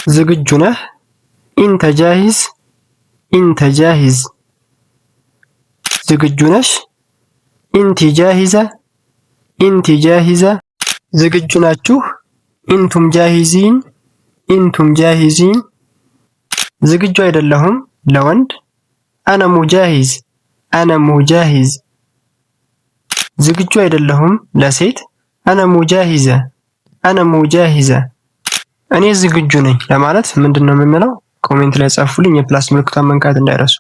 ዝግጁ ነህ? ኢንተ ጃሂዝ ኢንተ ጃሂዝ። ዝግጁ ነሽ? ኢንቲ ጃሂዘ ኢንቲ ጃሂዘ። ዝግጁ ናችሁ? ኢንቱም ጃሂዚን ኢንቱም ጃሂዚን። ዝግጁ አይደለሁም ለወንድ አነ ሙጃሂዝ አነ ሙጃሂዝ። ዝግጁ አይደለሁም ለሴት አነ ሙጃሂዘ አነ ሙጃሂዘ። እኔ ዝግጁ ነኝ ለማለት ምንድነው የምንለው? ኮሜንት ላይ ጻፉልኝ። የፕላስ ምልክቷን መንካት እንዳይረሱ።